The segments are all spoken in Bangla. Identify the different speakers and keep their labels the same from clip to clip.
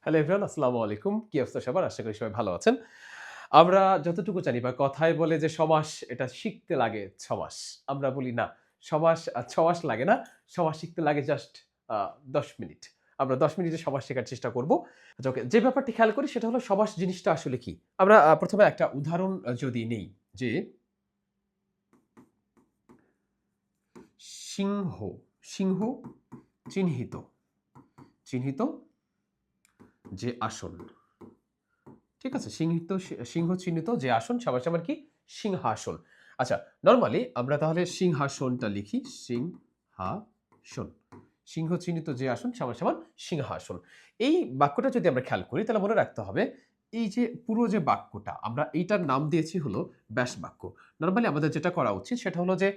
Speaker 1: হ্যালো এভরিওয়ান, আসসালামু আলাইকুম। কি অবস্থা সবার? আশা করি সবাই ভালো আছেন। আমরা যতটুকু জানি বা কথায় বলে যে সমাস এটা শিখতে লাগে ৬ মাস। আমরা বলি না, সমাস ৬ মাস লাগে না। সমাস শিখতে লাগে জাস্ট আ ১০ মিনিট। আমরা ১০ মিনিটে সমাস শেখার চেষ্টা করব। আচ্ছা ওকে। যে ব্যাপারটি খেয়াল করি সেটা হলো সমাস জিনিসটা আসলে কি? আমরা ১ম এ একটা উদাহরণ যদি নেই যে সিংহ, সিংহ চিহ্নিত, চিহ্নিত যে আসন। ঠিক আছে? সিংহ চিহ্নিত যে আসন সবার সমান কি? সিংহাসন। আচ্ছা, নরমালি আমরা তাহলে সিংহাসনটা লিখি। সিংহাসন। সিংহ চিহ্নিত যে আসন সমান সমান সিংহাসন। এই বাক্যটা যদি আমরা খেয়াল করি তাহলে মনে রাখতে হবে এই যে পুরো যে বাক্যটা আমরা এইটার নাম দিয়েছি হলো ব্যাস বাক্য। নরমালি আমাদের যেটা করা উচিত সেটা হলো যে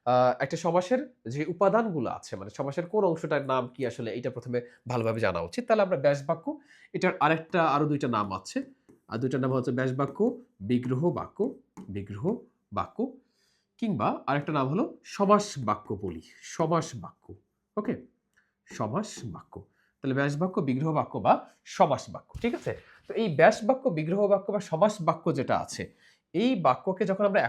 Speaker 1: আ একটা সমাসের যে উপাদানগুলো আছে মানে সমাসের কোন অংশটার নাম কি আসলে এইটা ১ম এ ভালোভাবে জানা উচিত। তাহলে আমরা ব্যাস বাক্য এটার আরো ২ টা নাম আছে। আর ২ টার নাম হচ্ছে ব্যাস বাক্য, বিগ্রহ বাক্য, বিগ্রহ বাক্য কিংবা আরেকটা নাম হলো সমাস বাক্য বলি। সমাস বাক্য। ওকে? সমাস বাক্য। তাহলে ব্যাস বাক্য, বিগ্রহ বাক্য বা সমাস বাক্য। ঠিক আছে? তো এই ব্যাস বাক্য, বিগ্রহ বাক্য বা সমাস বাক্য যেটা আছে, এই বাক্যকে যখন আমরা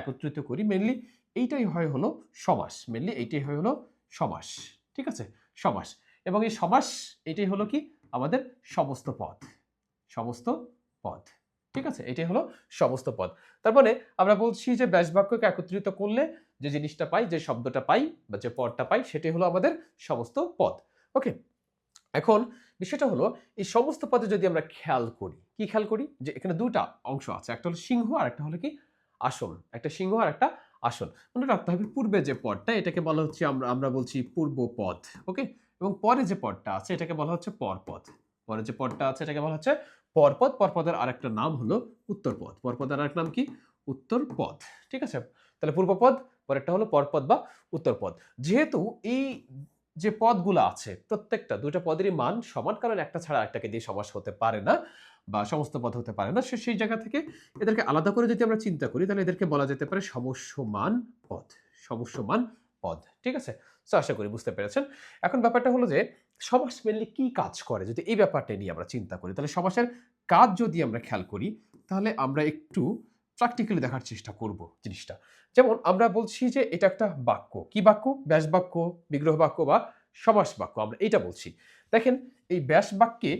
Speaker 1: একত্রিত করি মেইনলি এইটাই হয় হলো সমাস। মেইনলি এইটাই হয় হলো সমাস। ঠিক আছে? সমাস। এবং এই সমাস এটাই হলো কি? আমাদের সমস্ত পদ। সমস্ত পদ। ঠিক আছে? এটাই হলো সমস্ত পদ। তার মানে আমরা বলছি যে ব্যাস বাক্যকে একত্রিত করলে যে জিনিসটা পাই, যে শব্দটা পাই বা যে পদটা পাই সেটাই হলো আমাদের সমস্ত পদ। ওকে? এখন বিষয়টা হলো এই সমস্ত পদে যদি আমরা খেয়াল করি, কি খেয়াল করি? যে এখানে ২ টা অংশ আছে। একটা হলো সিংহ আরেকটা হলো কি? আসন। একটা সিংহ আর একটা আসন। মনে রাখতে হবে পূর্বে যে পদটা এটাকে বলা হচ্ছে আমরা বলছি পূর্ব পদ। ওকে? এবং পরে যে পদটা আছে এটাকে বলা হচ্ছে পরপদ। পরে যে পদটা আছে এটাকে বলা হচ্ছে পরপদ। পরপদের আরেকটা নাম হলো উত্তরপদ। পরপদের আরেক নাম কি? উত্তরপদ। ঠিক আছে? তাহলে পূর্বপদ, পরেরটা হলো পরপদ বা উত্তরপদ। যেহেতু এই যে পদগুলা আছে প্রত্যেকটা ২ টা পদেরই মান সমান কারণ একটা ছাড়া আরেকটাকে দিয়ে সমাস হতে পারে না বা সমস্ত পদ হতে পারে না। সেই জায়গা থেকে এদেরকে আলাদা করে যদি আমরা চিন্তা করি তাহলে এদেরকে বলা যেতে পারে সমস্যমান পদ। সমস্যমান পদ। ঠিক আছে? সো আশা করি বুঝতে পেরেছেন। এখন ব্যাপারটা হলো যে সমাস মেইনলি কি কাজ করে? যদি এই ব্যাপারটা নিয়ে আমরা চিন্তা করি তাহলে সমাসের কাজ যদি আমরা খেয়াল করি তাহলে আমরা একটু প্র্যাকটিক্যালি দেখার চেষ্টা করব জিনিসটা। যেমন আমরা বলছি যে এটা একটা বাক্য। কি বাক্য? ব্যাস বাক্য, বিগ্রহ বাক্য বা সমাস বাক্য আমরা এইটা বলছি। দেখেন এই ব্যাস বাক্যে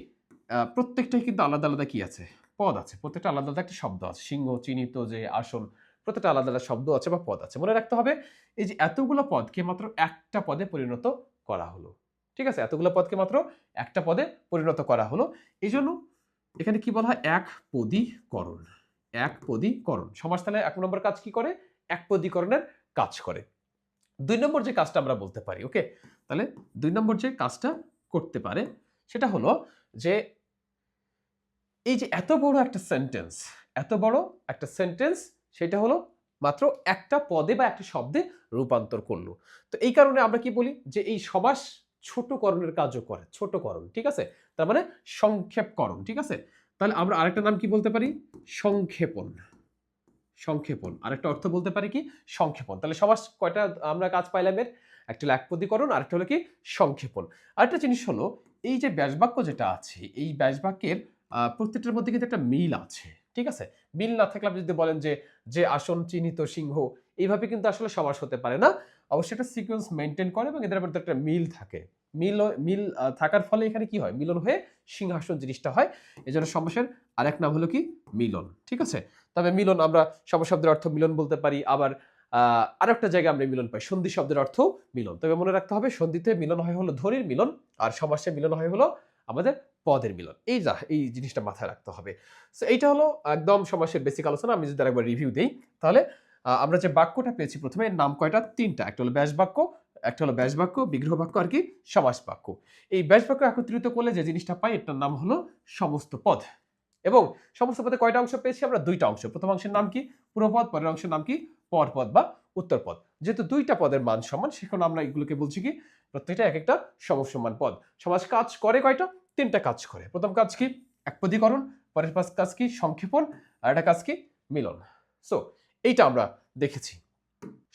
Speaker 1: প্রত্যেকটাই কিন্তু আলাদা কি আছে? পদ আছে। প্রত্যেকটা আলাদা একটা শব্দ আছে। সিংহ, চিহ্নিত যে আসন, প্রত্যেকটা আলাদা শব্দ আছে বা পদ আছে। মনে রাখতে হবে এই যে এতগুলো পদকে মাত্র একটা পদে পরিণত করা হলো। ঠিক আছে? এতগুলো পদকে মাত্র একটা পদে পরিণত করা হলো। এজন্য এখানে কি বলা হয়? একপদীকরণ। একপদীকরণ। সমাস তাহলে ১ নম্বর কাজ কি করে? একপদীকরণের কাজ করে। ২ নম্বর যে কাজটা আমরা বলতে পারি, ওকে? তাহলে ২ নম্বর যে কাজটা করতে পারে সেটা হলো যে এই যে এত বড় একটা সেন্টেন্স সেটা হলো মাত্র একটা পদে বা একটা শব্দে রূপান্তর করল। তো এই কারণে আমরা কি বলি যে এই সমাস ছোটকরণের কাজও করে। ছোটকরণ, ঠিক আছে? তার মানে সংক্ষেপকরণ, ঠিক আছে? তাহলে আমরা আরেকটা নাম কি বলতে পারি? সংক্ষেপণ। সংক্ষেপণ। আরেকটা অর্থ বলতে পারি কি? সংক্ষেপণ। তাহলে সমাস কয়টা আমরা কাজ পাইলাম এর? একটা হলো একপদীকরণ, আরেকটা হলো কি? সংক্ষেপণ। আরেকটা জিনিস হলো এই যে ব্যাসবাক্য যেটা আছে, এই ব্যাসবাক্যের প্রত্যেকটার মধ্যে কিন্তু একটা মিল আছে। ঠিক আছে? মিল না থাকলে আপনি যদি বলেন যে আসন চিহ্নিত সিংহ, এইভাবে কিন্তু আসলে সমাস হতে পারে না। অবশ্যই একটা সিকোয়েন্স মেইনটেইন করে এবং এদের মধ্যে একটা মিল থাকে। মিল থাকার ফলে এখানে কি হয়? মিলন হয়ে সিংহাসন জিনিসটা হয়। এজন্য সমাসের আরেক নাম হলো কি? মিলন। ঠিক আছে? তবে মিলন আমরা শব্দের অর্থ মিলন বলতে পারি। আবার আরেকটা জায়গায় আমরা মিলন পাই। সন্ধি শব্দের অর্থও মিলন। তবে মনে রাখতে হবে সন্ধিতে মিলন হয় হলো ধ্বনির মিলন, আর সমাসে মিলন হয় হলো আমাদের পদের মিলন। এই জিনিসটা মাথায় রাখতে হবে। সো এইটা হলো একদম সমাসের বেসিক আলোচনা। আমি যদি আরেকবার রিভিউ দেই, তাহলে আমরা যে বাক্যটা পেয়েছি ১ম এর নাম কয়টা? ৩ টা। একটা হলো ব্যাস বাক্য, একটা হলো ব্যাস বাক্য, বিগ্রহ বাক্য আর কি সমাস বাক্য। এই ব্যাস বাক্য একত্রিত করলে যে জিনিসটা পাই এটার নাম হলো সমস্ত পদ। এবং সমস্ত পদে কয়টা অংশ পেয়েছি আমরা? ২ টা অংশ। ১ম অংশের নাম কি? পূর্বপদ, পরের অংশের নাম কি? পরপদ বা উত্তরপদ। যেহেতু ২ টা পদের মান সমান সেখানে আমরা এগুলোকে বলছি কি? প্রত্যেকটা একেকটা সমসমান পদ। সমাস কাজ করে কয়টা? ৩ টা কাজ করে। ১ম কাজ কি? একপদীকরণ, পরের কাজ কি? সংক্ষেপণ, আরেকটা কাজ কি? মিলন। সো এইটা আমরা দেখেছি।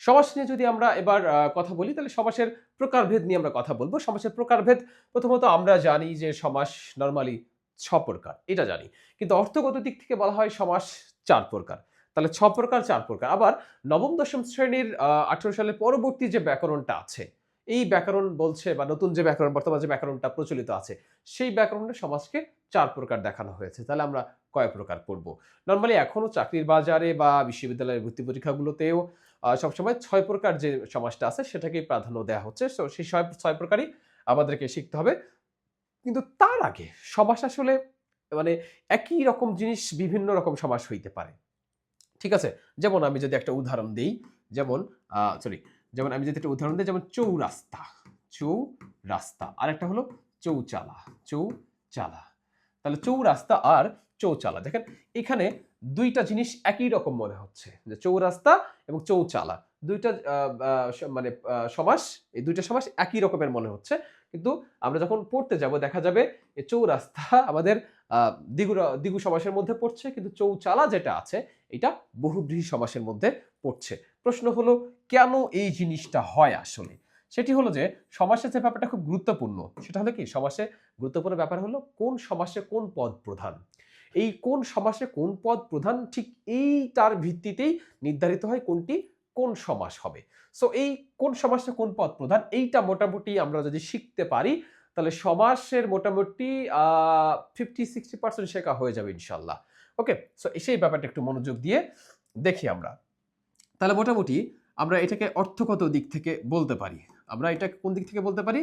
Speaker 1: সমাস নিয়ে যদি আমরা এবার কথা বলি, তাহলে সমাসের প্রকারভেদ নিয়ে আমরা কথা বলবো। সমাসের প্রকারভেদ প্রথমত আমরা জানি যে সমাস নরমালি ৬ প্রকার, এটা জানি। কিন্তু অর্থগত দিক থেকে বলা হয় সমাস ৪ প্রকার। তাহলে ৬ প্রকার ৪ প্রকার। আবার নবম দশম শ্রেণীর ১৮ সালের পরবর্তী যে ব্যাকরণটা আছে, এই ব্যাকরণ বলছে বা নতুন যে ব্যাকরণ, বর্তমান যে ব্যাকরণটা প্রচলিত আছে, সেই ব্যাকরণে সমাজকে ৪ প্রকার দেখানো হয়েছে। তাহলে আমরা কয় প্রকার পড়ব? নরমালি এখনো চাকরির বাজারে বা বিশ্ববিদ্যালয়ের ভর্তি পরীক্ষাগুলোতেও সবসময় ৬ প্রকার যে সমাসটা আছে সেটাকেই প্রাধান্য দেয়া হচ্ছে। সো সেই ৬ প্রকারই আমাদেরকে শিখতে হবে। কিন্তু তার আগে সমাস আসলে মানে একই রকম জিনিস বিভিন্ন রকম সমাস হইতে পারে। ঠিক আছে? যেমন আমি যদি একটা উদাহরণ দেই, যেমন সরি, যেমন আমি যদি একটা উদাহরণ দেই, যেমন চৌরাস্তা, চৌরাস্তা। আরেকটা হলো চৌচালা, চৌচালা। তাহলে চৌরাস্তা আর চৌচালা। দেখেন এখানে ২ টা জিনিস একই রকম মনে হচ্ছে। যে চৌরাস্তা এবং চৌচালা ২ টা মানে সমাস, এই ২ টা সমাস একই রকমের মনে হচ্ছে। কিন্তু আমরা যখন পড়তে যাব দেখা যাবে এই চৌরাস্তা আমাদের দ্বিগু সমাসের মধ্যে পড়ছে, কিন্তু চৌচালা যেটা আছে এটা বহুব্রীহি সমাসের মধ্যে পড়ছে। প্রশ্ন হলো কেন এই জিনিসটা হয় আসলে? সেটি হলো যে সমাসের যে ব্যাপারটা খুব গুরুত্বপূর্ণ, সেটা হলো কি সমাসে গুরুত্বপূর্ণ ব্যাপার হলো কোন সমাসে কোন পদ প্রধান। এই কোন সমাসে কোন পদ প্রধান ঠিক এইটার ভিত্তিতেই নির্ধারিত হয় কোনটি কোন সমাস হবে। সো এই কোন সমাসে কোন পদ প্রধান এইটা মোটামুটি আমরা যদি শিখতে পারি তাহলে সমাসের মোটামুটি 50-60% শেখা হয়ে যাবে ইনশাল্লাহ। ওকে, সো সেই ব্যাপারটা একটু মনোযোগ দিয়ে দেখি আমরা। তাহলে মোটামুটি আমরা এটাকে অর্থগত দিক থেকে বলতে পারি। আমরা এটা কোন দিক থেকে বলতে পারি?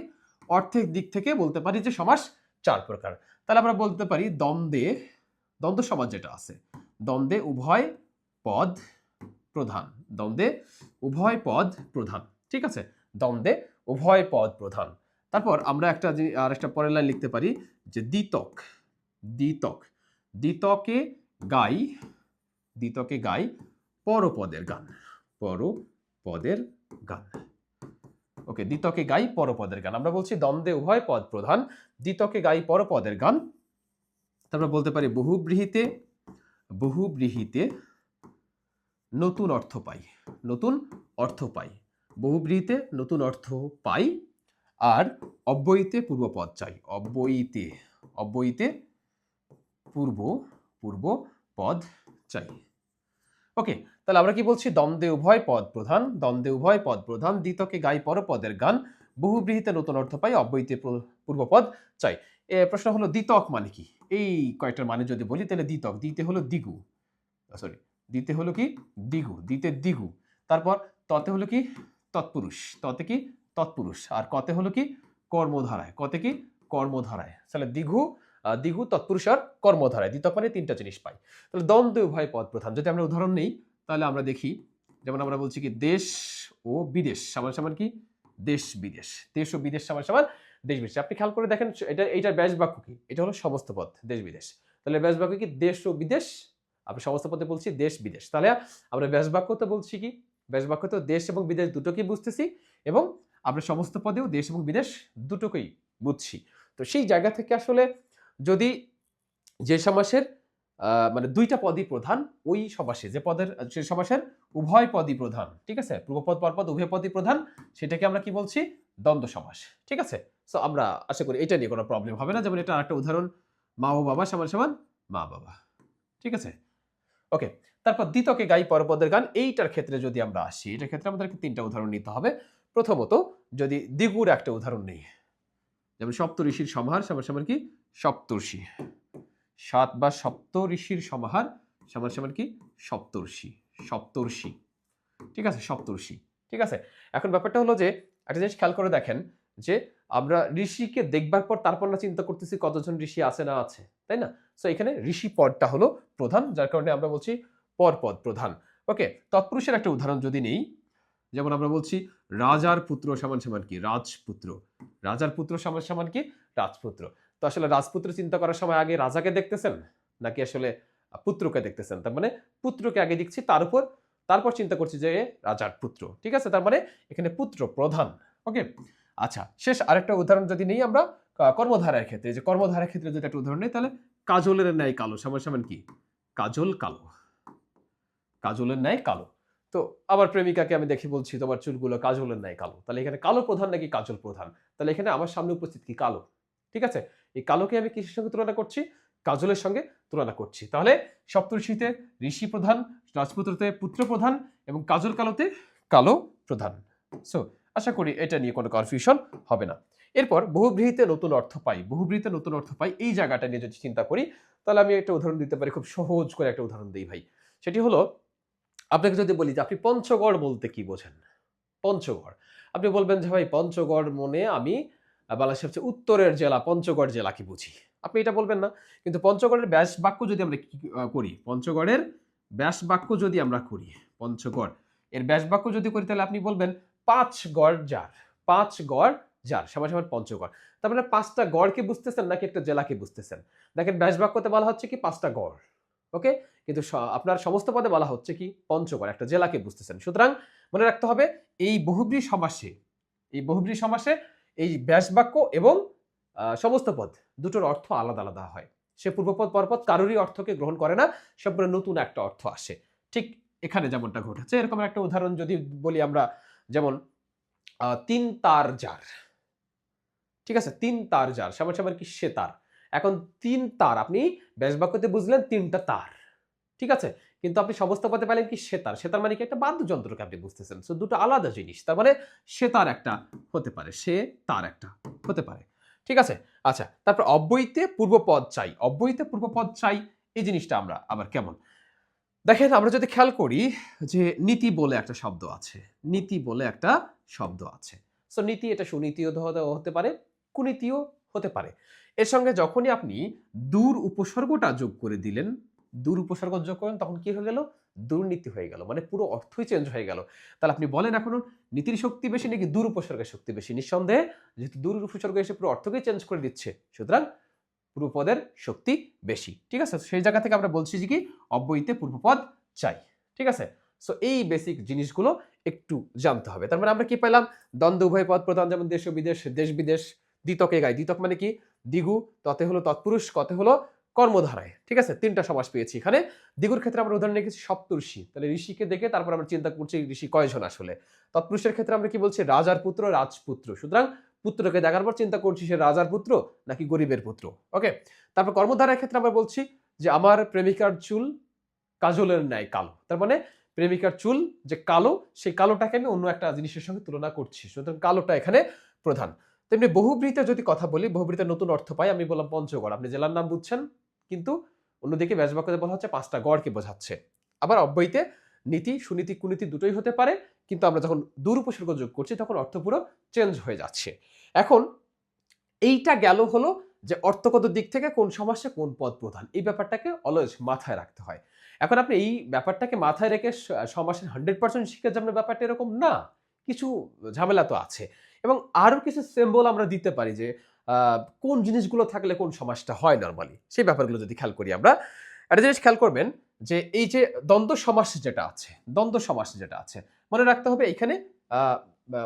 Speaker 1: অর্থের দিক থেকে বলতে পারি যে সমাস ৪ প্রকার। তাহলে আমরা বলতে পারি দ্বন্দ্ব সমাস যেটা আছে, দ্বন্দ্বে উভয় পদ প্রধান, দ্বন্দ্বে উভয় পদ প্রধান। ঠিক আছে? দ্বন্দ্বে উভয় পদ প্রধান। তারপর আমরা আরেকটা পরের লাইন লিখতে পারি যে দ্বিতক, দ্বিতক, দ্বিতকে গাই পরপদের গান, পরপদের গান। ওকে, দ্বিতকে গাই পরপদের গান। আমরা বলছি দ্বন্দ্বে উভয় পদ প্রধান, দ্বিতকে গাই পরপদের গান। তারপর বলতে পারি বহুব্রীহিতে নতুন অর্থ পাই, নতুন অর্থ পাই, বহুব্রীহিতে নতুন অর্থ পাই। আর অব্যয়ীতে পূর্বপদ চাই, অব্যয়ীতে পূর্ব পদ চাই। ওকে, তাহলে আমরা কি বলছি? দ্বন্দ্বে উভয় পদ প্রধান, দ্বন্দ্বে উভয় পদ প্রধান, দ্বিতকে গাই পরপদের গান, বহুব্রীহিতে নতুন অর্থ পাই, অব্যয়ীতে পূর্বপদ চাই। প্রশ্ন হলো দ্বিতক মানে কি? এই কয়েকটার মানে যদি বলি তাহলে দ্বিতক, দ্বিতে হলো দ্বিগু, সরি দ্বিতে হলো কি দ্বিগু, দ্বিতে দ্বিগু। তারপর ততে হলো কি তৎপুরুষ, ততে কি তৎপুরুষ। আর কতে হলো কি কর্মধারায়, কতে কি কর্মধারায়। তাহলে দ্বিগু তৎপুরুষ আর কর্মধারায়, দ্বিতক মানে ৩টা জিনিস পাই। তাহলে দ্বন্দ্বে উভয় পদ প্রধান যদি আমরা উদাহরণ নেই তাহলে আমরা দেখি, যেমন আমরা বলছি কি দেশ ও বিদেশ সমান সমান কি দেশ বিদেশ, দেশ ও বিদেশ সমান সমান দেশ বিদেশ। আপনি খেয়াল করে দেখেন এইটার ব্যাস বাক্য কি? এটা হলো সমস্ত পদ দেশ বিদেশ। তাহলে ব্যাস বাক্য কি দেশ ও বিদেশ, আমি সমস্ত পদে বলছি দেশ বিদেশ। তাহলে আমরা ব্যাস বাক্য তো বলছি কি, ব্যাস বাক্য তো দেশ এবং বিদেশ দুটোকেই বুঝতেছি, এবং আমরা সমস্ত পদেও দেশ এবং বিদেশ দুটোকেই বুঝছি। তো সেই জায়গা থেকে আসলে যদি যে সমাসের মানে ২টা পদই প্রধান, ওই সমাসে সে সমাসের উভয় পদই প্রধান, ঠিক আছে, পূর্বপদ পরপদ উভয় পদই প্রধান, সেটাকে আমরা কি বলছি? দ্বন্দ্ব সমাস। ঠিক আছে? সো আমরা আশা করি এটা নিয়ে কোনো প্রবলেম হবে না। যেমন এটা আরেকটা উদাহরণ, মা ও বাবা সমান সমান মা বাবা। ঠিক আছে? ওকে, তারপর দ্বিতকে গাই পরপদের গান, এইটার ক্ষেত্রে যদি আমরা আসি, এটার ক্ষেত্রে আমাদেরকে ৩টা উদাহরণ নিতে হবে। প্রথমত যদি দ্বিগুর একটা উদাহরণ নেই, যেমন সপ্তঋষির সমাহার সমান সমান কি সপ্তর্ষি, ৭ বা সপ্তঋষির সমাহার সমান সমান কি সপ্তর্ষি, সপ্তর্ষি। ঠিক আছে? সপ্তর্ষি। ঠিক আছে? এখন ব্যাপারটা হলো যে একটা জিনিস খেয়াল করে দেখেন যে আমরা ঋষিকে দেখবার পর তারপর না চিন্তা করতেছি কতজন ঋষি আছে না আছে, তাই না? সো এখানে ঋষি পদটা হলো প্রধান, যার কারণে আমরা বলছি পরপদ প্রধান। ওকে, তৎপুরুষের একটা উদাহরণ যদি নেই, যেমন আমরা বলছি রাজার পুত্র সমান সমান কি রাজপুত্র, রাজার পুত্র সমান সমান কি রাজপুত্র। তো আসলে রাজপুত্র চিন্তা করার সময় আগে রাজাকে দেখতেছেন নাকি আসলে পুত্রকে দেখতেছেন? তার মানে পুত্রকে আগে দেখছি, তারপর চিন্তা করছি যে রাজার পুত্র। ঠিক আছে? তার মানে এখানে পুত্র প্রধান। ওকে, আচ্ছা, শেষ আরেকটা উদাহরণ যদি নেই আমরা কর্মধারার ক্ষেত্রে, যে কর্মধারার ক্ষেত্রে যদি একটা উদাহরণ নেই, তাহলে কাজলের ন্যায় কালো সমান সমান কি কাজল কালো, কাজলের ন্যায় কালো। তো আমার প্রেমিকাকে আমি দেখি বলছি তোমার চুলগুলো কাজলের ন্যায় কালো, তাহলে এখানে কালো প্রধান নাকি কাজল প্রধান? তাহলে এখানে আমার সামনে উপস্থিত কি কালো, ঠিক আছে। এই কালোকে আমি কিসের সঙ্গে তুলনা করছি? কাজলের সঙ্গে তুলনা করছি। তাহলে সপ্তর্ষিতে ঋষি প্রধান, রাজপুত্রতে পুত্র প্রধান এবং কাজল কালোতে কালো প্রধান। সো আশা করি এটা নিয়ে কোনো কনফিউশন হবে না। এরপর বহুব্রীহিতে নতুন অর্থ পাই, বহুব্রীহিতে নতুন অর্থ পাই, এই জায়গাটা নিয়ে যদি চিন্তা করি তাহলে আমি একটা উদাহরণ দিতে পারি, খুব সহজ করে একটা উদাহরণ দিই ভাই। সেটি হলো, আপনাকে যদি বলি যে আপনি পঞ্চগড় বলতে কি বোঝেন? পঞ্চগড়। আপনি বলবেন যে ভাই পঞ্চগড় মনে আমি বাংলাদেশের সবচেয়ে উত্তরের জেলা পঞ্চগড় জেলাকে বুঝি। আপনি এটা বলবেন না। কিন্তু পঞ্চগড়ের ব্যাস বাক্য যদি আমরা করি, পঞ্চগড়ের ব্যাস বাক্য যদি আমরা করি, পঞ্চগড় এর ব্যাস বাক্য যদি করি তাহলে আপনি বলবেন ৫ গড় যার, ৫ গড় যার সমান সমান পঞ্চগড়। তার মানে ৫টা গড়কে বুঝতেছেন নাকি একটা জেলাকে বুঝতেছেন? দেখেন ব্যাস বাক্যতে বলা হচ্ছে কি ৫টা গড়। ওকে? কিন্তু আপনার সমস্ত পদে বলা হচ্ছে কি পঞ্চগড়, একটা জেলাকে বুঝতেছেন। সুতরাং মনে রাখতে হবে এই বহুব্রী সমাসে, এই বহুব্রী সমাসে এই ব্যাস বাক্য এবং সমস্ত পদ দুটোর অর্থ আলাদা আলাদা হয়। সে পূর্বপদ পরপদ কারোরই অর্থকে গ্রহণ করে না, সম্পূর্ণ নতুন একটা অর্থ আসে। ঠিক এখানে যেমনটা ঘটেছে এরকম একটা উদাহরণ যদি বলি আমরা, যেমন ৩ তার যার, ঠিক আছে, ৩ তার যার সমান সমান কি সে তার। এখন ৩ তার আপনি ব্যাস বাক্যতে বুঝলেন ৩টা তার, ঠিক আছে, কিন্তু আপনি সমস্ত পদে পেলেন কি সেতার। সেতার মানে কি একটা বাদ্যযন্ত্রকে আপনি বুঝতেছেন। সো দুটো আলাদা জিনিস। তার মানে সেতার একটা হতে পারে, সে তার একটা হতে পারে, ঠিক আছে। আচ্ছা, তারপর অব্যয়ীতে পূর্বপদ চাই, অব্যয়ীতে পূর্বপদ চাই, এই জিনিসটা আমরা আবার কেমন দেখেন, আমরা যদি খেয়াল করি যে নীতি বলে একটা শব্দ আছে, নীতি বলে একটা শব্দ আছে। সো নীতি এটা সুনীতিও হতে পারে, কুনীতিও হতে পারে। এর সঙ্গে যখনই আপনি দূর উপসর্গটা যোগ করে দিলেন, দূর উপসর্গ যোগ করেন তখন কি হয়ে গেল? দুর্নীতি হয়ে গেল, মানে পুরো অর্থই চেঞ্জ হয়ে গেল। তাহলে আপনি বলেন এখনো নীতির শক্তি বেশি নাকি দূর উপসর্গের শক্তি বেশি? নিঃসন্দেহে যেহেতু দূর উপসর্গ এসে পুরো অর্থকেই চেঞ্জ করে দিচ্ছে, সুতরাং পূর্বপদের শক্তি বেশি, ঠিক আছে। সেই জায়গা থেকে আমরা বলছি যে কি অব্যয়ীতে পূর্বপদ চাই, ঠিক আছে। সো এই বেসিক জিনিসগুলো একটু জানতে হবে। তার মানে আমরা কি পেলাম? দ্বন্দ্ব উভয় পদ প্রধান, যেমন দেশ ও বিদেশ, দেশ বিদেশ। দ্বিতকে গাই, দ্বিতক মানে কি? দ্বিগু, ততে হলো তৎপুরুষ, কতে হলো কর্মধারায়, ঠিক আছে। 3টা সমাস পেয়েছি এখানে। দ্বিগুর ক্ষেত্রে আমরা উদাহরণ রেখেছি সপ্তর্ষি, তাহলে ঋষিকে দেখে তারপর আমরা চিন্তা করছি ঋষি কয়জন আসলে। তৎপুরুষের ক্ষেত্রে আমরা কি বলছি? রাজার পুত্র, রাজপুত্র। সুতরাং পুত্রকে দেখার পর চিন্তা করছি সে রাজার পুত্র নাকি গরিবের পুত্র। ওকে, তারপর কর্মধারার ক্ষেত্রে আমরা বলছি যে আমার প্রেমিকার চুল কাজলের ন্যায় কালো। তার মানে প্রেমিকার চুল যে কালো, সেই কালোটাকে আমি অন্য একটা জিনিসের সঙ্গে তুলনা করছি, সুতরাং কালোটা এখানে প্রধান। তেমনি বহুব্রীতে যদি কথা বলি, বহুব্রীতে নতুন অর্থ পাই, আমি বললাম পঞ্চগড়, আপনি জেলার নাম বুঝছেন, কিন্তু অন্যদিকে ব্যাস বাক্যতে বলা হচ্ছে 5টা গড়কে বোঝাচ্ছে। আবার অব্যয়ীতে নীতি, সুনীতি, কুনীতি দুটোই হতে পারে, কিন্তু আমরা যখন দূর উপসর্গ যোগ করছি তখন অর্থ পুরো চেঞ্জ হয়ে যাচ্ছে। এখন এইটা গেল হলো যে অর্থগত দিক থেকে কোন সমাসে কোন পদ প্রধান, এই ব্যাপারটাকে অলওয়েজ মাথায় রাখতে হয়। এখন আপনি এই ব্যাপারটাকে মাথায় রেখে সমাসের 100% শিখে যাবেন ব্যাপারটা এরকম না, কিছু ঝামেলা তো আছে। এবং আরো কিছু সিম্বল আমরা দিতে পারি যে কোন জিনিসগুলো থাকলে কোন সমাসটা হয় নরমালি, সেই ব্যাপারগুলো যদি খেয়াল করি আমরা, একটা জিনিস খেয়াল করবেন যে এই যে দ্বন্দ্ব সমাস যেটা আছে, দ্বন্দ্ব সমাস যেটা আছে, মনে রাখতে হবে এখানে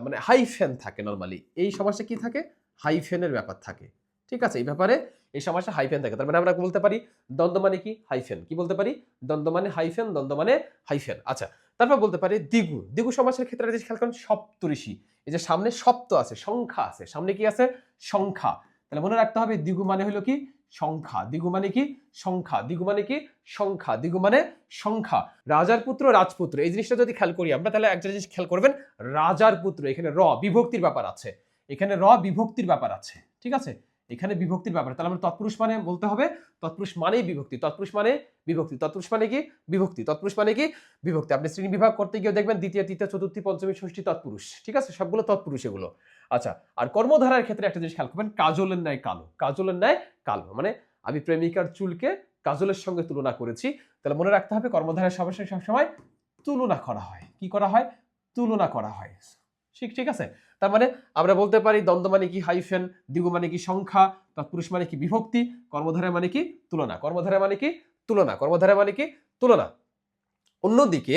Speaker 1: মানে হাইফেন থাকে নরমালি। এই সমাসে কি থাকে? হাইফেনের ব্যাপার থাকে, ঠিক আছে। এই ব্যাপারে এই সমাসে হাইফেন থাকে। তার মানে আমরা বলতে পারি দ্বন্দ্ব মানে কি? হাইফেন। কি বলতে পারি? দ্বন্দ্ব মানে হাইফেন, দ্বন্দ্ব মানে হাইফেন। আচ্ছা, তারপর বলতে পারি দ্বিগু। দ্বিগু সমাসের ক্ষেত্রে যদি খেয়াল করেন সপ্তঋষি, এই যে সামনে সপ্ত আছে, সংখ্যা আছে, সামনে কি আছে? সংখ্যা। তাহলে মনে রাখতে হবে দ্বিগু মানে হলো কি? সংখ্যা। দ্বিগু মানে কি? সংখ্যা। দ্বিগু মানে কি? সংখ্যা। দ্বিগু মানে সংখ্যা। রাজার পুত্র, রাজপুত্র, এই জিনিসটা যদি খেয়াল করি আমরা, তাহলে একটা জিনিস খেয়াল করবেন, রাজার পুত্র, এখানে র বিভক্তির ব্যাপার আছে, এখানে র বিভক্তির ব্যাপার আছে, ঠিক আছে, এখানে বিভক্তির ব্যাপার। তাহলে আমরা তৎপুরুষ মানে বলতে হবে তৎপুরুষ মানেই বিভক্তি, তৎপুরুষ মানে বিভক্তি, তৎপুরুষ মানে কি? বিভক্তি, তৎপুরুষ মানে কি? বিভক্তি। আপনি শ্রেণী বিভাগ করতে গিয়ে দেখবেন দ্বিতীয়, তৃতীয়, চতুর্থী, পঞ্চমী, ষষ্ঠী তৎপুরুষ, ঠিক আছে, সবগুলো তৎপুরুষ এগুলো। আচ্ছা, আর কর্মধারার ক্ষেত্রে একটা জিনিস খেয়াল করবেন, কাজলের ন্যায় কালো, কাজলের ন্যায় কালো, মানে আমি প্রেমিকার চুলকে কাজলের সঙ্গে তুলনা করেছি। তাহলে মনে রাখতে হবে কর্মধারার সবসময় সবসময় তুলনা করা হয়। কি করা হয়? তুলনা করা হয়, ঠিক ঠিক আছে। তার মানে আমরা বলতে পারি দ্বন্দ্ব মানে কি? হাইফেন। দ্বিগু মানে কি? সংখ্যা। তৎপুরুষ মানে কি? বিভক্তি। কর্মধারা মানে কি? তুলনা। কর্মধারা মানে কি? তুলনা। কর্মধারা মানে কি? তুলনা। অন্যদিকে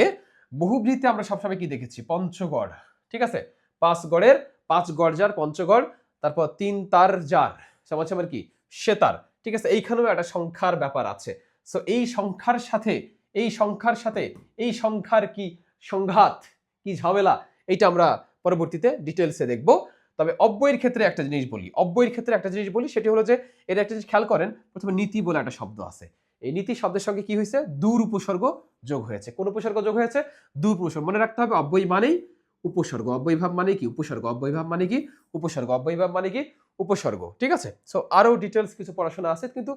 Speaker 1: বহুব্রীতে আমরা সবসময় কি দেখেছি? পঞ্চগড়, ঠিক আছে। 5 গড়ের 5 গড় যার পঞ্চগড়, তারপর 3 তার যার সমান সমান কি? সেতার, ঠিক আছে। এইখানেও একটা সংখ্যার ব্যাপার আছে। সো এই সংখ্যার সাথে এই সংখ্যার সাথে এই সংখ্যার কি সংঘাত, কি ঝামেলা, এইটা আমরা পরবর্তীতে ডিটেলসে দেখব। তবে অব্যয়ের ক্ষেত্রে একটা জিনিস বলি, সেটি হলো যে এর একটা জিনিস খেয়াল করেন, প্রথমে নীতি বলে একটা শব্দ আছে। এই নীতি শব্দের সঙ্গে কি হয়েছে? দূর উপসর্গ যোগ হয়েছে। কোন উপসর্গ যোগ হয়েছে? দূর উপসর্গ। মনে রাখতে হবে অব্যয় মানেই উপসর্গ, অব্যয়ভাব মানে কি? উপসর্গ, অব্যয়ভাব মানে কি? উপসর্গ, অব্যয়ভাব মানে কি? উপসর্গ। ঠিক আছে? সো আরো ডিটেলস কিছু পড়াশোনা আছে, কিন্তু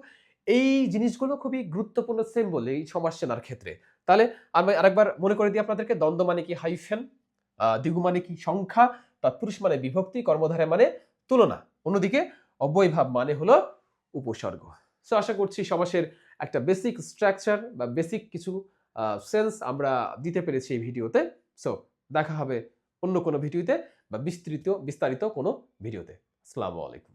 Speaker 1: এই জিনিসগুলো খুবই গুরুত্বপূর্ণ সেম বলে এই সমাস চেনার ক্ষেত্রে। তাহলে আমি আরেকবার মনে করে দিই আপনাদেরকে, দ্বন্দ্ব মানে কি? হাইফেন, দ্বিগু মানে কি? সংখ্যা, তৎপুরুষ মানে বিভক্তি, কর্মধারয় মানে তুলনা, অন্যদিকে অব্যয়ভাব মানে হলো উপসর্গ। সো আশা করছি সমাসের একটা বেসিক স্ট্রাকচার বা বেসিক কিছু সেন্স আমরা দিতে পেরেছি এই ভিডিওতে। সো দেখা হবে অন্য কোনো ভিডিওতে বা বিস্তারিত কোনো ভিডিওতে। আসসালামু আলাইকুম।